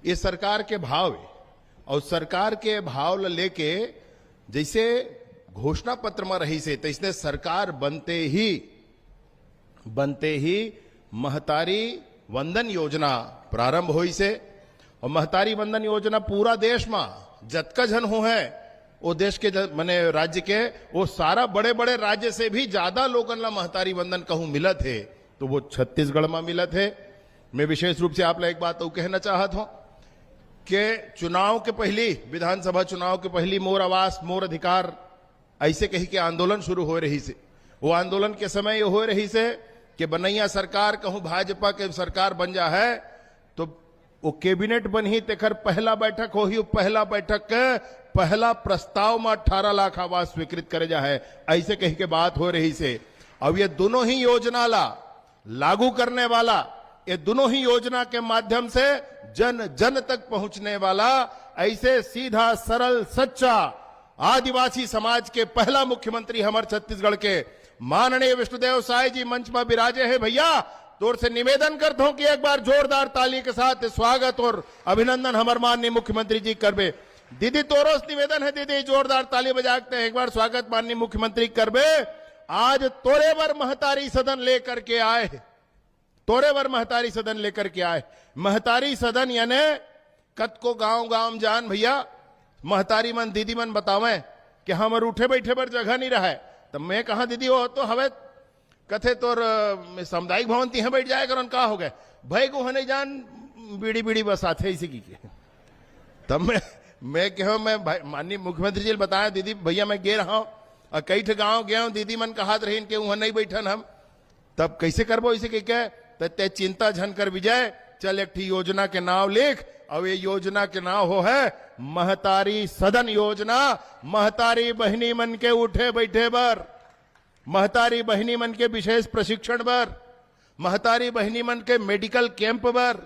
ये सरकार के भाव है और सरकार के भाव ल लेके जैसे घोषणा पत्र में रही से तैसने सरकार बनते ही महतारी वंदन योजना प्रारंभ हुई से और महतारी वंदन योजना पूरा देश में जतका जन हो है वो देश के माने राज्य के वो सारा बड़े बड़े राज्य से भी ज्यादा लोगन ला महतारी वंदन कहूं मिलत है तो वो छत्तीसगढ़ में मिलत है। मैं विशेष रूप से आप लोग एक बात तो कहना चाहत हूं कि चुनाव के पहली विधानसभा चुनाव के पहली मोर आवास मोर अधिकार ऐसे कही के आंदोलन शुरू हो रही से वो आंदोलन के समय ये हो रही से कि बनैया सरकार कहूं भाजपा के सरकार बन जा है तो वो कैबिनेट बनी तेकर पहला बैठक हो ही पहला बैठक के पहला प्रस्ताव में 18 लाख आवास स्वीकृत करे जा है ऐसे कही के बात हो रही से। अब ये दोनों ही योजना लागू करने वाला ये दोनों ही योजना के माध्यम से जन जन तक पहुंचने वाला ऐसे सीधा सरल सच्चा आदिवासी समाज के पहला मुख्यमंत्री हमारे छत्तीसगढ़ के माननीय विष्णुदेव साय जी मंच में विराजे हैं। भैया तोर से निवेदन करता हूं कि एक बार जोरदार ताली के साथ स्वागत और अभिनंदन हमारे माननीय मुख्यमंत्री जी करबे। दीदी तोरों से निवेदन है दीदी जोरदार ताली बजाते हैं एक बार स्वागत माननीय मुख्यमंत्री करबे। आज तोरेवर महतारी सदन लेकर के आए तोरेवर महतारी सदन लेकर के आए। महतारी सदन यानी कत को गांव गांव जान भैया महतारी मन दीदी मन बतावे कि हमर उठे बैठे पर जगह नहीं रहा है तब मैं कहा दीदी वो तो हवे कथे तोर सामुदायिक भवन तीहे बैठ जाए कर का हो गए भाई को नहीं जान बीड़ी बीड़ी बस आते इसी की तब मैं कहो मैं माननीय मुख्यमंत्री जी बताया दीदी भैया मैं गे रहा हूं और कई ठे गांव गया हूं दीदी मन कहा रही कि वहां नहीं बैठन हम तब कैसे करबो इसे कह ते चिंता झन कर विजय चल एक योजना के नाम लिख और ये योजना के नाम हो है महतारी सदन योजना। महतारी बहनी मन के उठे बैठे बर महतारी बहनी मन के विशेष प्रशिक्षण बर महतारी बहनी मन के मेडिकल कैंप बर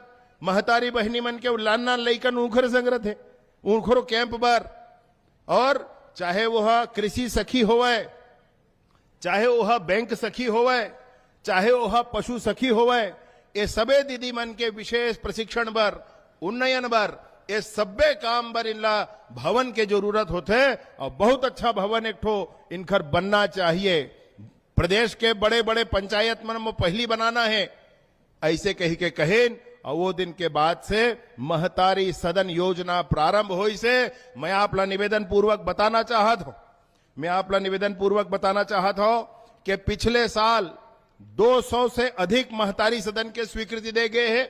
महतारी बहनी मन के लाना लैकन ऊखर संग्रह थे ऊखरो कैंप बर और चाहे वह कृषि सखी होवे चाहे वह बैंक सखी होवे चाहे वह पशु सखी होवे ये सबे दीदी मन के विशेष प्रशिक्षण बर उन्नयन बर ये सब्बे काम बर इनला भवन के जरूरत होते और बहुत अच्छा भवन एक ठो इनकर बनना चाहिए। प्रदेश के बड़े बड़े पंचायत मन में पहली बनाना है ऐसे कही के कहेन और वो दिन के बाद से महतारी सदन योजना प्रारंभ हुई से मैं आपला निवेदन पूर्वक बताना चाहता हूं कि पिछले साल 200 से अधिक महतारी सदन के स्वीकृति दे गए हैं।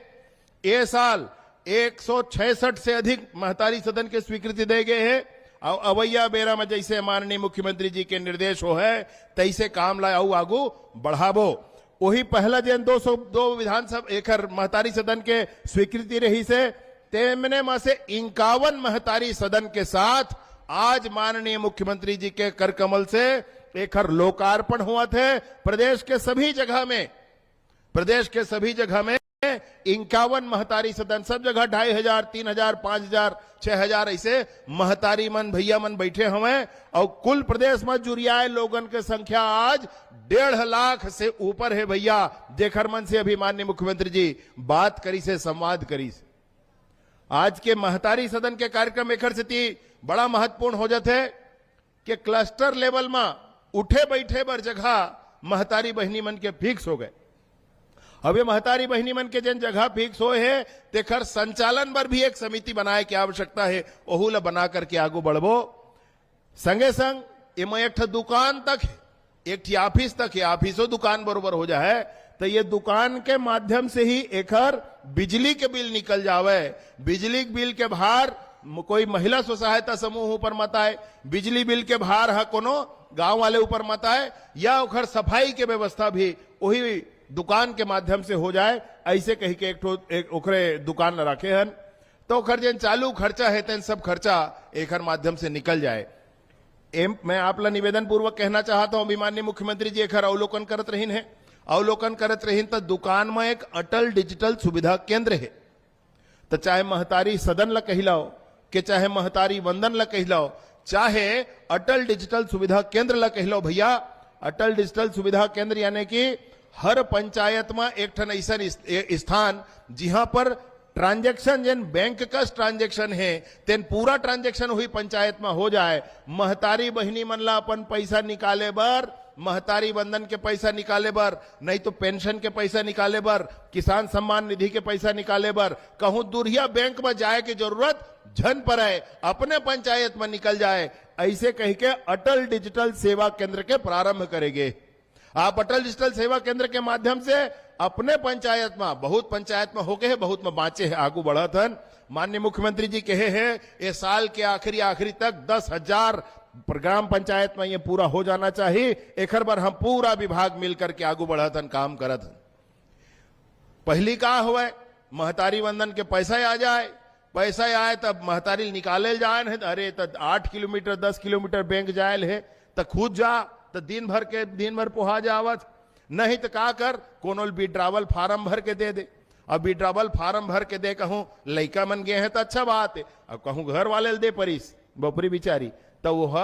ये साल 166 से अधिक महतारी सदन के स्वीकृति दे गए हैं और अवैया बेरा में जैसे माननीय मुख्यमंत्री जी के निर्देश हो है तैसे काम लाओ आगू बढ़ावो। वही पहला जन 202 विधानसभा एकर महतारी सदन के स्वीकृति रही से तेमने में से 51 महतारी सदन के साथ आज माननीय मुख्यमंत्री जी के कर कमल से एकर लोकार्पण हुआ थे। प्रदेश के सभी जगह में 51 महतारी सदन सब जगह 2500, 3000, 5000, 6000 ऐसे महतारी मन भैया मन बैठे हुए और कुल प्रदेश में जुरियाए लोगन के संख्या आज 1.5 लाख से ऊपर है भैया। जेखर मन से अभी माननीय मुख्यमंत्री जी बात करी से संवाद करी से आज के महतारी सदन के कार्यक्रम एकर से बड़ा महत्वपूर्ण हो जाते कि क्लस्टर लेवल में उठे बैठे बर जगह महतारी बहनी मन के फिक्स हो गए। अब ये महतारी बहनी मन के जन जगह फिक्स हो है तेखर संचालन पर भी एक समिति बनाए की आवश्यकता है ओहूला बना करके आगू बढ़बो। संगे संग इमे एक दुकान तक है एक ऑफिस तक है ऑफिसो दुकान बरोबर हो जाए तो ये दुकान के माध्यम से ही एकर बिजली के बिल निकल जावे। बिजली बिल के भार कोई महिला स्व सहायता समूह ऊपर मत आए बिजली बिल के भार है कोनो गांव वाले ऊपर मत आए या उखर सफाई के व्यवस्था भी वही दुकान के माध्यम से हो जाए ऐसे कही के एक ओखरे दुकान रखे हन तो ओखर जन चालू खर्चा है तेन सब खर्चा एकर माध्यम से निकल जाए। मैं आपला निवेदन पूर्वक कहना चाहता हूं अभिमान्य मुख्यमंत्री जी एकर अवलोकन करत रहीन तो दुकान में एक अटल डिजिटल सुविधा केंद्र है तो चाहे महतारी सदन ला कहिलाओ कि चाहे महतारी वंदन ला कहिलाओ चाहे अटल डिजिटल सुविधा केंद्र ला कहिलाओ भैया। अटल डिजिटल सुविधा केंद्र यानी कि हर पंचायत में एक ठन ऐसा स्थान जहां पर ट्रांजेक्शन जेन बैंक का ट्रांजेक्शन है तेन पूरा ट्रांजेक्शन हुई पंचायत में हो जाए। महतारी बहिनी मन ला अपन पैसा निकाले बर, महतारी बंधन के पैसा निकाले बर, नहीं तो पेंशन के पैसा निकाले बर, किसान सम्मान निधि के पैसा निकाले बर कहूं दूरिया बैंक में जाए की जरूरत झन पड़े, अपने पंचायत में निकल जाए। ऐसे कह के अटल डिजिटल सेवा केंद्र के प्रारंभ करेंगे। आप अटल डिजिटल सेवा केंद्र के माध्यम से अपने पंचायत में, बहुत पंचायत में हो गए हैं, बहुत में बाँचे हैं, आगू बढ़त हन। माननीय मुख्यमंत्री जी कहे हैं ये साल के आखिरी तक 10,000 ग्राम पंचायत में ये पूरा हो जाना चाहिए। एक बार हम पूरा विभाग मिलकर के आगू बढ़त हन, काम करत हन। पहली का हुआ महतारी वंदन के पैसा आ जाए, पैसा आए तब महतारी निकाले जाए है, अरे तब 8 किलोमीटर 10 किलोमीटर बैंक जायल है तो खुद जा तो दिन भर पोहा जावत, नहीं तो का कर कोनो विड्रावल फार्म भर के दे दे। अब विड्रावल फार्म भर के दे कहूं लड़का मन गए हैं तो अच्छा बात है, अब कहूं घर वाले दे परिस बपरी बिचारी तो वह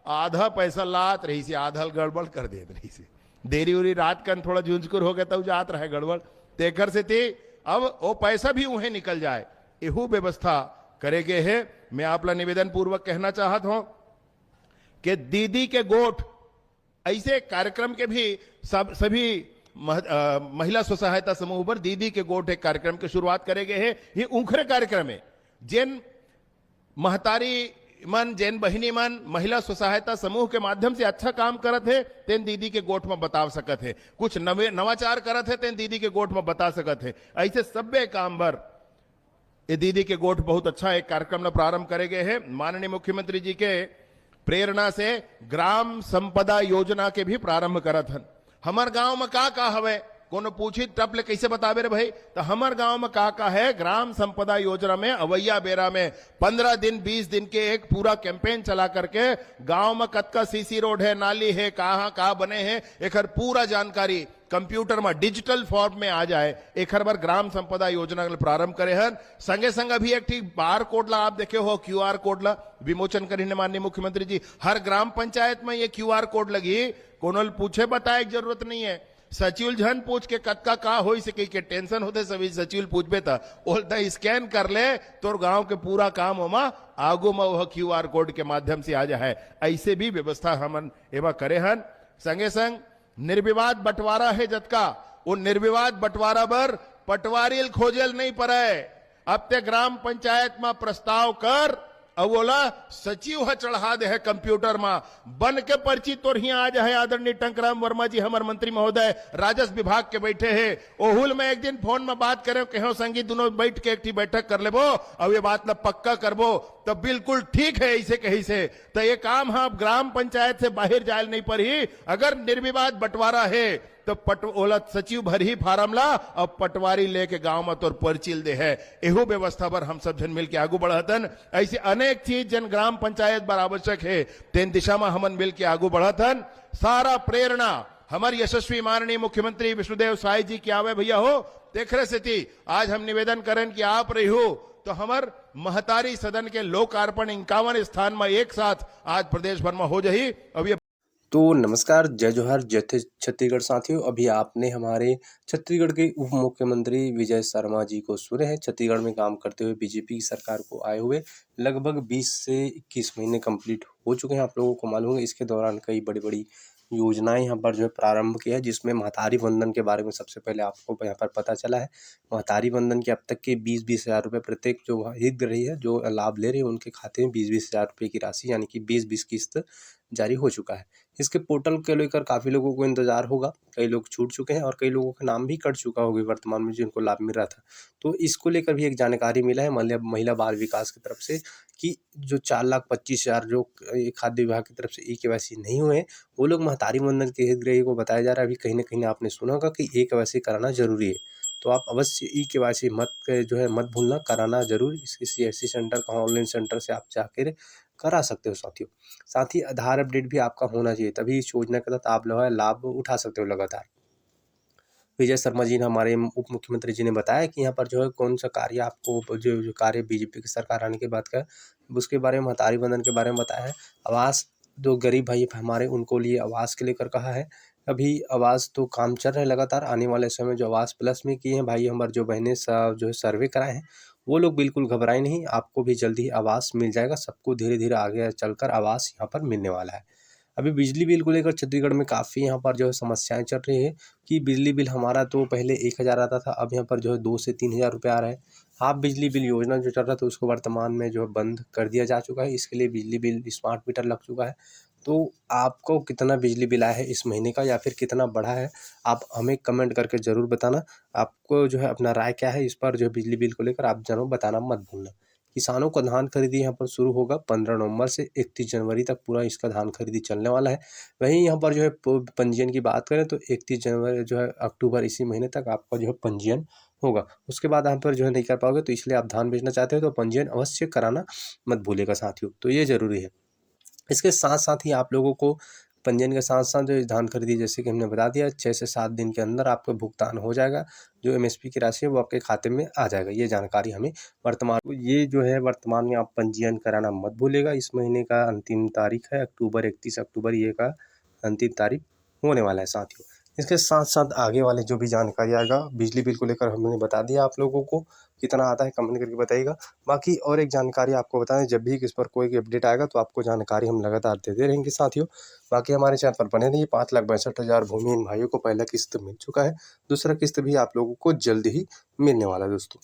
आधा पैसा लात रही से, आधा गड़बड़ कर दे रही से, देरी उरी रात कन थोड़ा झुंझकुर हो गया तब जात रहे गड़बड़ तेकर से थी। अब वो पैसा भी उन्हें निकल जाए, यहू व्यवस्था करे गए है। मैं आप ला निवेदन पूर्वक कहना चाहत हूं कि दीदी के गोठ ऐसे कार्यक्रम के भी सभी महिला स्व सहायता समूह पर दीदी के गोठ एक कार्यक्रम की शुरुआत करे गए है। ये उखरे कार्यक्रम है जिन महतारी मन, जैन बहिनी मन महिला स्व सहायता समूह के माध्यम से अच्छा काम करत है तेन दीदी के गोठ में बता सकत है, कुछ नवाचार करत है तेन दीदी के गोठ में बता सकत है। ऐसे सभ्य काम बर ये दीदी के गोठ बहुत अच्छा एक कार्यक्रम न प्रारंभ करे गए हैं। माननीय मुख्यमंत्री जी के प्रेरणा से ग्राम संपदा योजना के भी प्रारंभ करत हन। हमार गांव में का हवे कोनो पूछी तब ले कैसे बतावे रे भाई, तो हमार गांव में का है ग्राम संपदा योजना में अवैया बेरा में 15 दिन 20 दिन के एक पूरा कैंपेन चला करके गांव में कतका सीसी रोड है, नाली है, कहाँ बने हैं, एक पूरा जानकारी कंप्यूटर में डिजिटल फॉर्म में आ जाए। एक बार ग्राम संपदा योजना प्रारंभ करे हन। संगे संग अभी एक ठीक बार कोड ला आप देखे हो, QR कोड ला विमोचन करीने माननीय मुख्यमंत्री जी। हर ग्राम पंचायत में ये QR कोड लगी, कोनो पूछे बताए की जरूरत नहीं है। सचिव झन पूछ के कतका का हो सके के टेंशन होते सभी सचिव पूछबे था बोलता स्कैन कर ले तो गांव के पूरा काम होमा आगू में वह QR कोड के माध्यम से आ जाए। ऐसे भी व्यवस्था हमन एवं करे हन। संगे संग निर्विवाद बंटवारा है जतका, वो निर्विवाद बंटवारा बर पटवारी खोजल नहीं पड़े। अब ते ग्राम पंचायत में प्रस्ताव कर अवोला सचिव है चढ़ा दे है कंप्यूटर में बन के पर्ची तोर ही आ जाए। आदरणीय टंकराम वर्मा जी हमारे मंत्री महोदय राजस्व विभाग के बैठे हैं, ओहुल में एक दिन फोन में बात करे कहो संगी दोनों बैठ के एक बैठक कर लेबो अब ये बात न पक्का करबो तो बिल्कुल ठीक है। ऐसे कहीं से तो ये काम हम ग्राम पंचायत से बाहर जाए नहीं पर ही अगर निर्विवाद बंटवारा है तो ओला सचिव भर ही फार्म ला और पटवारी लेके गांव में तोर पर्चिल दे है। एहो व्यवस्था पर हम सब जन मिलके आगू बढ़तन। ऐसे अनेक चीज जन ग्राम पंचायत पर आवश्यक है तेन दिशा में हमन मिलके आगू बढ़तन। सारा प्रेरणा हमारे यशस्वी माननीय मुख्यमंत्री विष्णुदेव साय जी की आवे भैया हो देखरे से थी। आज हम निवेदन करें कि आप रही हो तो हमार महतारी सदन के लोकार्पण 51 स्थान में एक साथ आज प्रदेश भर में हो जाही। अब ये तो नमस्कार, जय जोहार, जय छत्तीसगढ़ साथियों। अभी आपने हमारे छत्तीसगढ़ के उप मुख्यमंत्री विजय शर्मा जी को सुने हैं। छत्तीसगढ़ में काम करते हुए बीजेपी की सरकार को आए हुए लगभग 20 से 21 महीने कंप्लीट हो चुके हैं। आप लोगों को मालूम है इसके दौरान कई बड़ी बड़ी योजनाएं यहाँ पर जो है प्रारंभ किया है, जिसमें महतारी वंदन के बारे में सबसे पहले आपको यहाँ पर पता चला है। महतारी वंदन के अब तक के 20-20 हज़ार रुपये प्रत्येक जो हितग्राही है जो लाभ ले रहे हैं उनके खाते में 20-20 हज़ार रुपये की राशि यानी कि 20-20 किस्त जारी हो चुका है। इसके पोर्टल को लेकर काफ़ी लोगों को इंतजार होगा, कई लोग छूट चुके हैं और कई लोगों का नाम भी कट चुका होगा वर्तमान में जिनको लाभ मिल रहा था। तो इसको लेकर भी एक जानकारी मिला है महिला बाल विकास की तरफ से कि जो 4,25,000 जो खाद्य विभाग की तरफ से KYC नहीं हुए वो लोग महतारी वंदन के हितग्राही को बताया जा रहा है। अभी कहीं ना कहीं आपने सुना होगा कि KYC कराना जरूरी है, तो आप अवश्य KYC मत भूलना, कराना जरूर। इस CSC सेंटर का ऑनलाइन सेंटर से आप जाकर करा सकते हो साथियों। साथ ही आधार अपडेट भी आपका होना चाहिए, तभी इस योजना के तहत आप लाभ उठा सकते हो लगातार। विजय शर्मा जी ने हमारे उप मुख्यमंत्री जी ने बताया कि यहाँ पर जो है कौन सा कार्य आपको जो कार्य बीजेपी की सरकार आने के बाद का उसके बारे में महतारी वंदन के बारे में बताया है। आवास जो गरीब भाई हमारे उनको लिए आवास के लेकर कहा है, अभी आवास तो काम चल रहा है लगातार। आने वाले समय जो आवास प्लस में किए हैं भाई हमारे जो बहनें जो है सर्वे कराए हैं, वो लोग बिल्कुल घबराएं नहीं, आपको भी जल्दी ही आवास मिल जाएगा। सबको धीरे धीरे आगे चलकर आवास यहाँ पर मिलने वाला है। अभी बिजली बिल को लेकर छत्तीसगढ़ में काफ़ी यहाँ पर जो है समस्याएं चल रही है कि बिजली बिल हमारा तो पहले 1,000 आता था, अब यहाँ पर जो है 2 से 3,000 रुपये आ रहा है। हाफ बिजली बिल योजना जो चल रहा था उसको वर्तमान में जो है बंद कर दिया जा चुका है। इसके लिए बिजली बिल स्मार्ट मीटर लग चुका है। तो आपको कितना बिजली बिल आया है इस महीने का या फिर कितना बढ़ा है, आप हमें कमेंट करके ज़रूर बताना। आपको जो है अपना राय क्या है इस पर जो है बिजली बिल को लेकर, आप ज़रूर बताना मत भूलना। किसानों का धान खरीदी यहाँ पर शुरू होगा 15 नवंबर से 31 जनवरी तक पूरा इसका धान खरीदी चलने वाला है। वहीं यहाँ पर जो है पंजीयन की बात करें तो 31 जनवरी जो है अक्टूबर इसी महीने तक आपका जो है पंजीयन होगा। उसके बाद यहाँ पर जो है नहीं कर पाओगे, तो इसलिए आप धान बेचना चाहते हो तो पंजीयन अवश्य कराना मत भूलिएगा साथियों, तो ये ज़रूरी है। इसके साथ साथ ही आप लोगों को पंजीयन के साथ साथ जो धान खरीदी जैसे कि हमने बता दिया 6 से 7 दिन के अंदर आपका भुगतान हो जाएगा। जो एमएसपी की राशि है वो आपके खाते में आ जाएगा। ये जानकारी हमें वर्तमान में आप पंजीयन कराना मत भूलिएगा। इस महीने का अंतिम तारीख है अक्टूबर, 31 अक्टूबर ये का अंतिम तारीख होने वाला है साथियों। इसके साथ साथ आगे वाले जो भी जानकारी आएगा बिजली बिल को लेकर हमने बता दिया आप लोगों को, कितना आता है कमेंट करके बताइएगा। बाकी और एक जानकारी आपको बता दें, जब भी इस पर कोई भी अपडेट आएगा तो आपको जानकारी हम लगातार देते रहेंगे साथियों। बाकी हमारे चैनल पर बने रहिए। 5,62,000 भूमिहीन भाइयों को पहला किस्त मिल चुका है, दूसरा किस्त भी आप लोगों को जल्द ही मिलने वाला है दोस्तों।